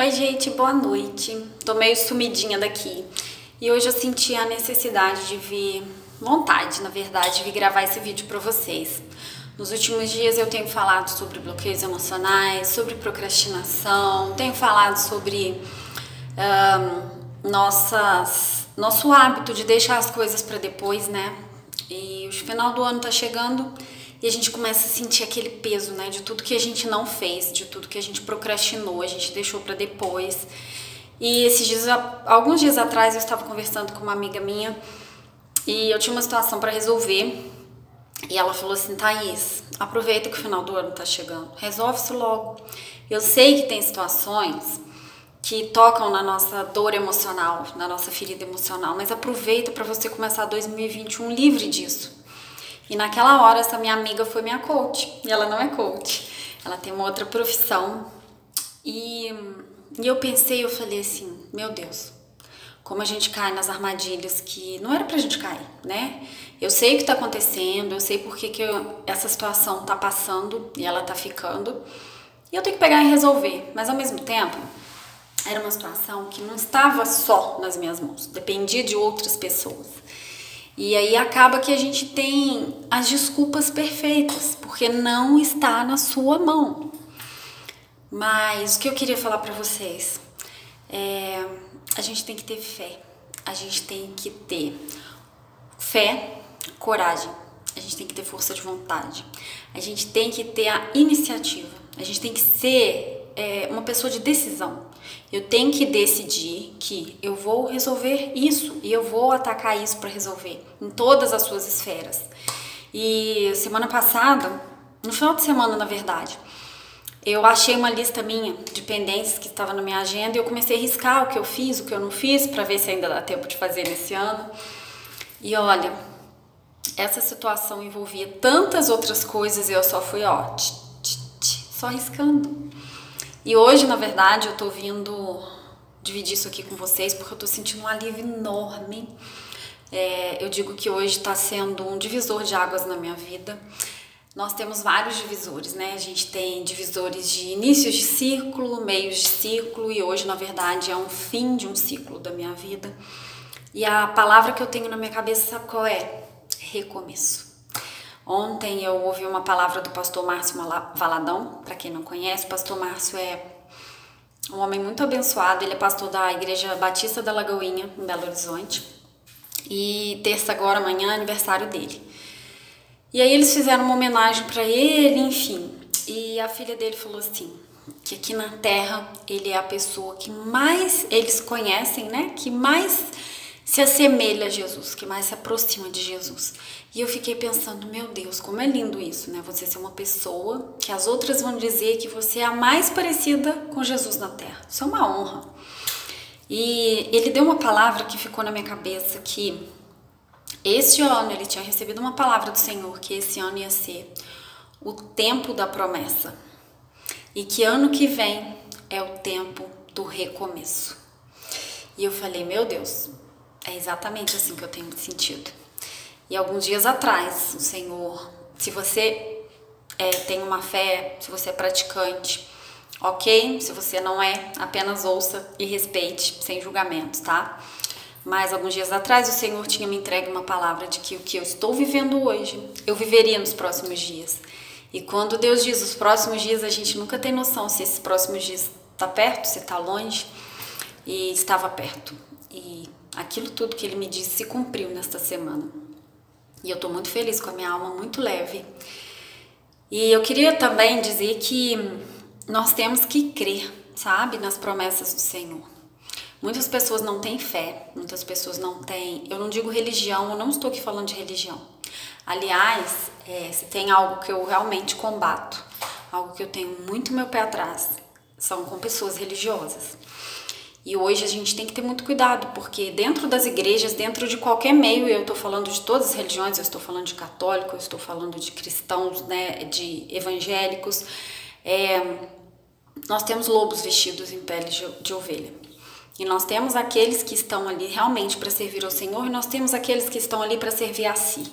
Oi gente, boa noite. Tô meio sumidinha daqui e hoje eu senti a necessidade de vir, vontade na verdade, de vir gravar esse vídeo pra vocês. Nos últimos dias eu tenho falado sobre bloqueios emocionais, sobre procrastinação, tenho falado sobre nosso hábito de deixar as coisas pra depois, né? E o final do ano tá chegando e a gente começa a sentir aquele peso, né, de tudo que a gente não fez, de tudo que a gente procrastinou, a gente deixou pra depois. E esses dias, alguns dias atrás, eu estava conversando com uma amiga minha e eu tinha uma situação pra resolver. E ela falou assim: Thaís, aproveita que o final do ano tá chegando, resolve isso logo. Eu sei que tem situações que tocam na nossa dor emocional, na nossa ferida emocional, mas aproveita para você começar 2021 livre disso. E naquela hora essa minha amiga foi minha coach, e ela não é coach, ela tem uma outra profissão. E eu pensei, eu falei assim, meu Deus, como a gente cai nas armadilhas que não era pra gente cair, né? Eu sei o que tá acontecendo, eu sei por que essa situação tá passando e ela tá ficando, e eu tenho que pegar e resolver, mas ao mesmo tempo era uma situação que não estava só nas minhas mãos, dependia de outras pessoas. E aí acaba que a gente tem as desculpas perfeitas, porque não está na sua mão. Mas o que eu queria falar pra vocês é: a gente tem que ter fé, a gente tem que ter fé, coragem, a gente tem que ter força de vontade, a gente tem que ter a iniciativa, a gente tem que ser uma pessoa de decisão. Eu tenho que decidir que eu vou resolver isso e eu vou atacar isso para resolver em todas as suas esferas. E semana passada, no final de semana na verdade, eu achei uma lista minha de pendências que estava na minha agenda e eu comecei a riscar o que eu fiz, o que eu não fiz, para ver se ainda dá tempo de fazer nesse ano. E olha, essa situação envolvia tantas outras coisas e eu só fui, só riscando. E hoje, na verdade, eu tô vindo dividir isso aqui com vocês porque eu tô sentindo um alívio enorme. Eu digo que hoje tá sendo um divisor de águas na minha vida. Nós temos vários divisores, né? A gente tem divisores de inícios de ciclo, meios de ciclo e hoje, na verdade, é um fim de um ciclo da minha vida. E a palavra que eu tenho na minha cabeça, sabe qual é? Recomeço. Ontem eu ouvi uma palavra do pastor Márcio Valadão. Para quem não conhece, o pastor Márcio é um homem muito abençoado. Ele é pastor da Igreja Batista da Lagoinha, em Belo Horizonte. E terça agora, amanhã, é aniversário dele. E aí eles fizeram uma homenagem para ele, enfim. E a filha dele falou assim, que aqui na Terra ele é a pessoa que mais eles conhecem, né? Que mais se assemelha a Jesus, que mais se aproxima de Jesus. E eu fiquei pensando, meu Deus, como é lindo isso, né? Você ser uma pessoa que as outras vão dizer que você é a mais parecida com Jesus na Terra. Isso é uma honra. E ele deu uma palavra que ficou na minha cabeça, que esse ano ele tinha recebido uma palavra do Senhor, que esse ano ia ser o tempo da promessa. E que ano que vem é o tempo do recomeço. E eu falei, meu Deus, é exatamente assim que eu tenho me sentido. E alguns dias atrás, o Senhor, se você tem uma fé, se você é praticante, ok? Se você não é, apenas ouça e respeite, sem julgamentos, tá? Mas alguns dias atrás o Senhor tinha me entregue uma palavra de que o que eu estou vivendo hoje, eu viveria nos próximos dias. E quando Deus diz os próximos dias, a gente nunca tem noção se esses próximos dias está perto, se está longe. E estava perto. E aquilo tudo que Ele me disse se cumpriu nesta semana. E eu tô muito feliz, com a minha alma muito leve. E eu queria também dizer que nós temos que crer, sabe, nas promessas do Senhor. Muitas pessoas não têm fé, muitas pessoas não têm... Eu não digo religião, eu não estou aqui falando de religião. Aliás, se tem algo que eu realmente combato, algo que eu tenho muito meu pé atrás, são com pessoas religiosas. E hoje a gente tem que ter muito cuidado, porque dentro das igrejas, dentro de qualquer meio, eu estou falando de todas as religiões, eu estou falando de católico, eu estou falando de cristãos, né, de evangélicos, nós temos lobos vestidos em pele de ovelha. E nós temos aqueles que estão ali realmente para servir ao Senhor, e nós temos aqueles que estão ali para servir a si.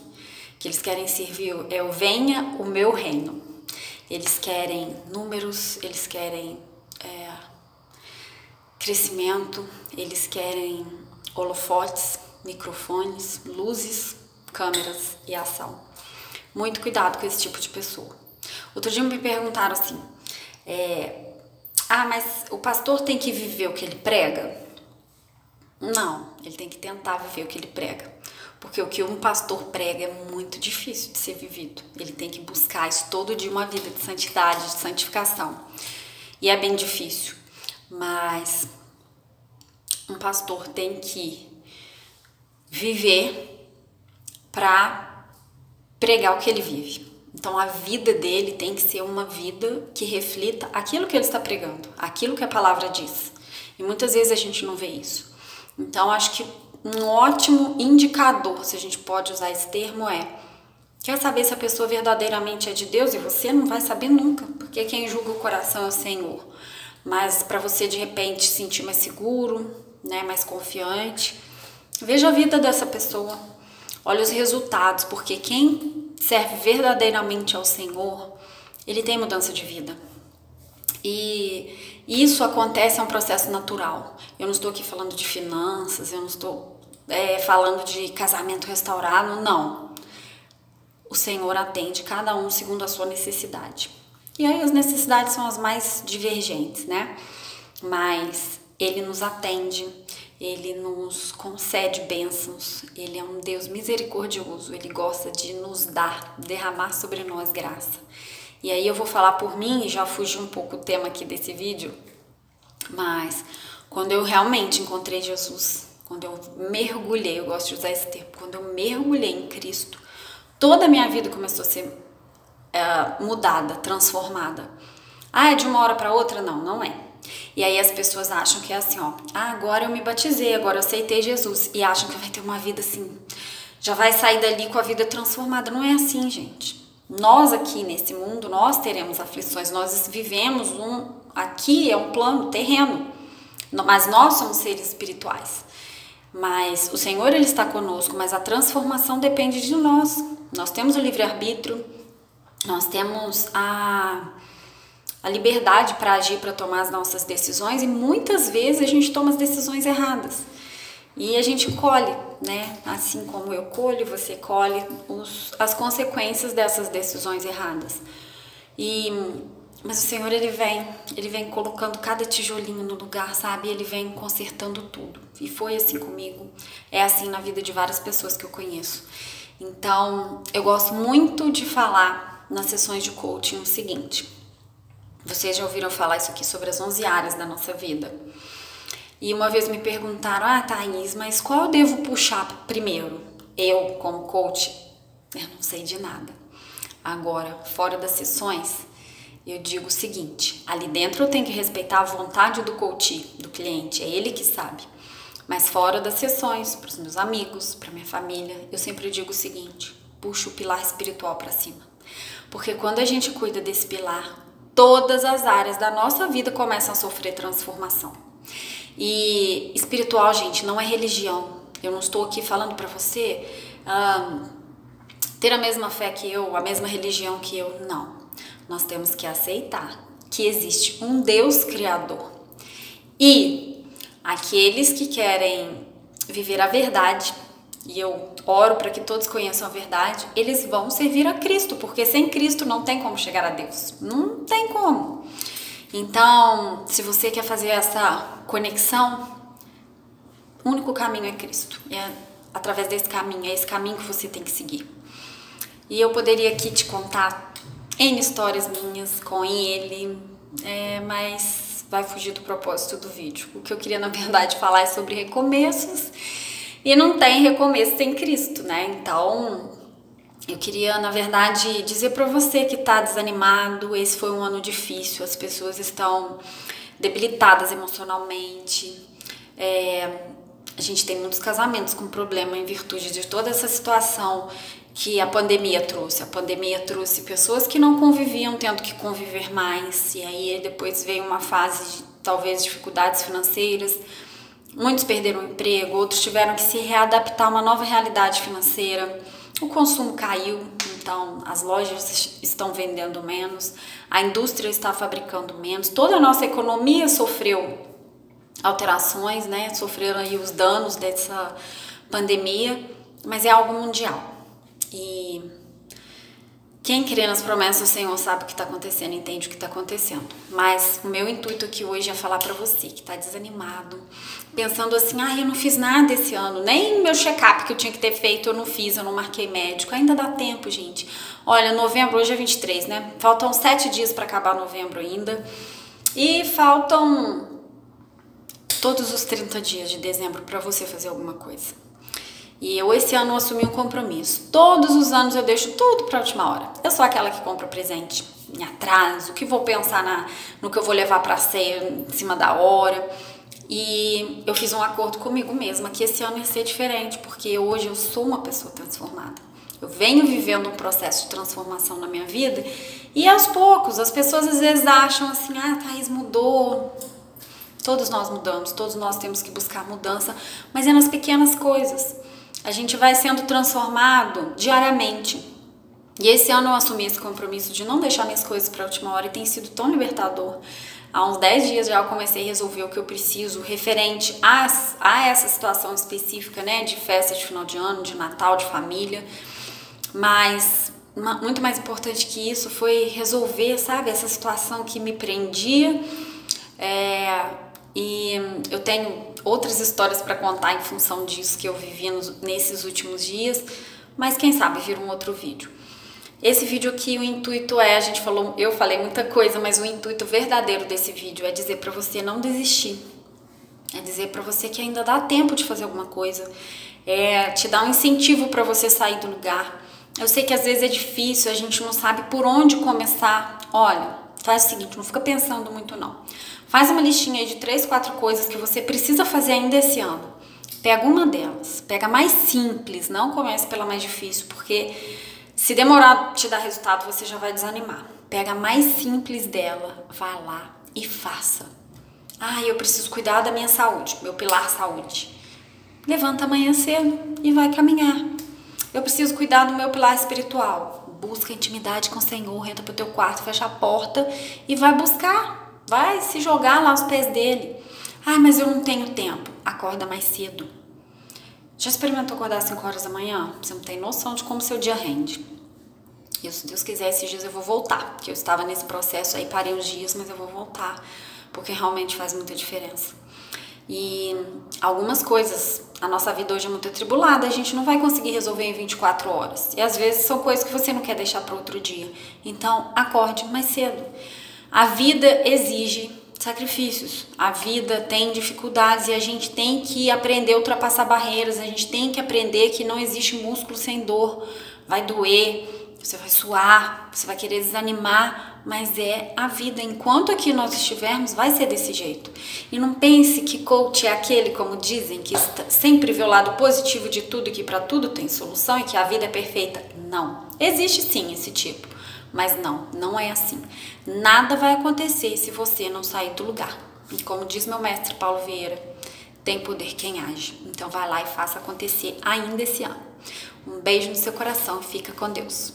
Que eles querem servir, venha o meu reino. Eles querem números, eles querem crescimento, eles querem holofotes, microfones, luzes, câmeras e ação. Muito cuidado com esse tipo de pessoa. Outro dia me perguntaram assim, mas o pastor tem que viver o que ele prega? Não, ele tem que tentar viver o que ele prega. Porque o que um pastor prega é muito difícil de ser vivido. Ele tem que buscar isso todo dia, uma vida de santidade, de santificação. E é bem difícil. Mas um pastor tem que viver para pregar o que ele vive. Então a vida dele tem que ser uma vida que reflita aquilo que ele está pregando, aquilo que a palavra diz. E muitas vezes a gente não vê isso. Então acho que um ótimo indicador, se a gente pode usar esse termo, quer saber se a pessoa verdadeiramente é de Deus? E você não vai saber nunca, porque quem julga o coração é o Senhor. Mas para você de repente se sentir mais seguro, né, mais confiante, veja a vida dessa pessoa, olha os resultados, porque quem serve verdadeiramente ao Senhor, ele tem mudança de vida. E isso acontece, é um processo natural. Eu não estou aqui falando de finanças, eu não estou falando de casamento restaurado, não. O Senhor atende cada um segundo a sua necessidade. E aí as necessidades são as mais divergentes, né? Mas Ele nos atende, Ele nos concede bênçãos, Ele é um Deus misericordioso, Ele gosta de nos dar, derramar sobre nós graça. E aí eu vou falar por mim, e já fugi um pouco o tema aqui desse vídeo, mas quando eu realmente encontrei Jesus, quando eu mergulhei, eu gosto de usar esse termo, quando eu mergulhei em Cristo, toda a minha vida começou a ser mudada, transformada. É de uma hora para outra? Não, não é. E aí as pessoas acham que é assim, agora eu me batizei, agora eu aceitei Jesus, e acham que vai ter uma vida assim, já vai sair dali com a vida transformada. Não é assim, gente. Nós aqui nesse mundo, nós teremos aflições, nós vivemos aqui é um plano terreno, mas nós somos seres espirituais. Mas o Senhor, Ele está conosco, mas a transformação depende de nós. Nós temos o livre-arbítrio, nós temos a liberdade para agir, para tomar as nossas decisões, e muitas vezes a gente toma as decisões erradas. E a gente colhe, né? Assim como eu colho, você colhe as consequências dessas decisões erradas. Mas o Senhor, Ele vem colocando cada tijolinho no lugar, sabe? Ele vem consertando tudo. E foi assim comigo, é assim na vida de várias pessoas que eu conheço. Então, eu gosto muito de falar nas sessões de coaching o seguinte. Vocês já ouviram falar isso aqui sobre as 11 áreas da nossa vida. E uma vez me perguntaram, Thaís, mas qual eu devo puxar primeiro? Eu, como coach, eu não sei de nada. Agora, fora das sessões, eu digo o seguinte, ali dentro eu tenho que respeitar a vontade do coach, do cliente, é ele que sabe. Mas fora das sessões, para os meus amigos, para minha família, eu sempre digo o seguinte, puxa o pilar espiritual para cima. Porque quando a gente cuida desse pilar, todas as áreas da nossa vida começam a sofrer transformação. E espiritual, gente, não é religião. Eu não estou aqui falando para você ter a mesma fé que eu, a mesma religião que eu, não. Nós temos que aceitar que existe um Deus criador. E aqueles que querem viver a verdade, e eu oro para que todos conheçam a verdade, eles vão servir a Cristo, porque sem Cristo não tem como chegar a Deus. Não tem como. Então, se você quer fazer essa conexão, o único caminho é Cristo. E é através desse caminho, é esse caminho que você tem que seguir. E eu poderia aqui te contar N histórias minhas com ele, mas vai fugir do propósito do vídeo. O que eu queria, na verdade, falar é sobre recomeços, e não tem recomeço sem Cristo, né? Então, eu queria, na verdade, dizer para você que está desanimado, esse foi um ano difícil, as pessoas estão debilitadas emocionalmente, a gente tem muitos casamentos com problema em virtude de toda essa situação que a pandemia trouxe. A pandemia trouxe pessoas que não conviviam tendo que conviver mais, e aí depois veio uma fase de talvez dificuldades financeiras, muitos perderam o emprego, outros tiveram que se readaptar a uma nova realidade financeira. O consumo caiu, então as lojas estão vendendo menos, a indústria está fabricando menos, toda a nossa economia sofreu alterações, né? Sofreram aí os danos dessa pandemia, mas é algo mundial. E quem crê nas promessas do Senhor sabe o que está acontecendo, entende o que está acontecendo. Mas o meu intuito aqui hoje é falar para você que está desanimado, pensando assim, eu não fiz nada esse ano, nem meu check-up que eu tinha que ter feito eu não fiz, eu não marquei médico. Ainda dá tempo, gente. Olha, novembro, hoje é 23, né? Faltam 7 dias para acabar novembro ainda. E faltam todos os 30 dias de dezembro para você fazer alguma coisa. E eu esse ano assumi um compromisso. Todos os anos eu deixo tudo para a última hora. Eu sou aquela que compra presente em atraso, que vou pensar no que eu vou levar para a ceia em cima da hora. E eu fiz um acordo comigo mesma que esse ano ia ser diferente, porque hoje eu sou uma pessoa transformada. Eu venho vivendo um processo de transformação na minha vida e aos poucos as pessoas às vezes acham assim, Thaís mudou. Todos nós mudamos, todos nós temos que buscar mudança, mas é nas pequenas coisas. A gente vai sendo transformado diariamente. E esse ano eu assumi esse compromisso de não deixar minhas coisas para a última hora e tem sido tão libertador. Há uns 10 dias já eu comecei a resolver o que eu preciso referente a essa situação específica, né, de festa de final de ano, de Natal, de família. Mas muito mais importante que isso foi resolver, sabe, essa situação que me prendia. E eu tenho outras histórias para contar em função disso que eu vivi nesses últimos dias, mas quem sabe vira um outro vídeo. Esse vídeo aqui, o intuito eu falei muita coisa, mas o intuito verdadeiro desse vídeo é dizer para você não desistir. É dizer para você que ainda dá tempo de fazer alguma coisa. É te dar um incentivo para você sair do lugar. Eu sei que às vezes é difícil, a gente não sabe por onde começar. Olha, faz o seguinte, não fica pensando muito não. Faz uma listinha aí de 3, 4 coisas que você precisa fazer ainda esse ano. Pega uma delas, pega a mais simples, não comece pela mais difícil, porque se demorar a te dar resultado, você já vai desanimar. Pega a mais simples dela, vai lá e faça. Eu preciso cuidar da minha saúde, meu pilar saúde. Levanta amanhã cedo e vai caminhar. Eu preciso cuidar do meu pilar espiritual. Busca intimidade com o Senhor, entra pro teu quarto, fecha a porta e vai buscar. Vai se jogar lá aos pés dele. Mas eu não tenho tempo. Acorda mais cedo. Já experimentou acordar às 5 horas da manhã? Você não tem noção de como seu dia rende. E se Deus quiser, esses dias eu vou voltar. Porque eu estava nesse processo aí, parei uns dias, mas eu vou voltar. Porque realmente faz muita diferença. E algumas coisas, a nossa vida hoje é muito atribulada, a gente não vai conseguir resolver em 24 horas. E às vezes são coisas que você não quer deixar para outro dia. Então, acorde mais cedo. A vida exige sacrifícios, a vida tem dificuldades e a gente tem que aprender a ultrapassar barreiras, a gente tem que aprender que não existe músculo sem dor, vai doer, você vai suar, você vai querer desanimar, mas é a vida, enquanto aqui nós estivermos vai ser desse jeito. E não pense que coach é aquele, como dizem, que sempre vê o lado positivo de tudo e que para tudo tem solução e que a vida é perfeita. Não, existe sim esse tipo. Mas não é assim. Nada vai acontecer se você não sair do lugar. E como diz meu mestre Paulo Vieira, tem poder quem age. Então vai lá e faça acontecer ainda esse ano. Um beijo no seu coração e fica com Deus.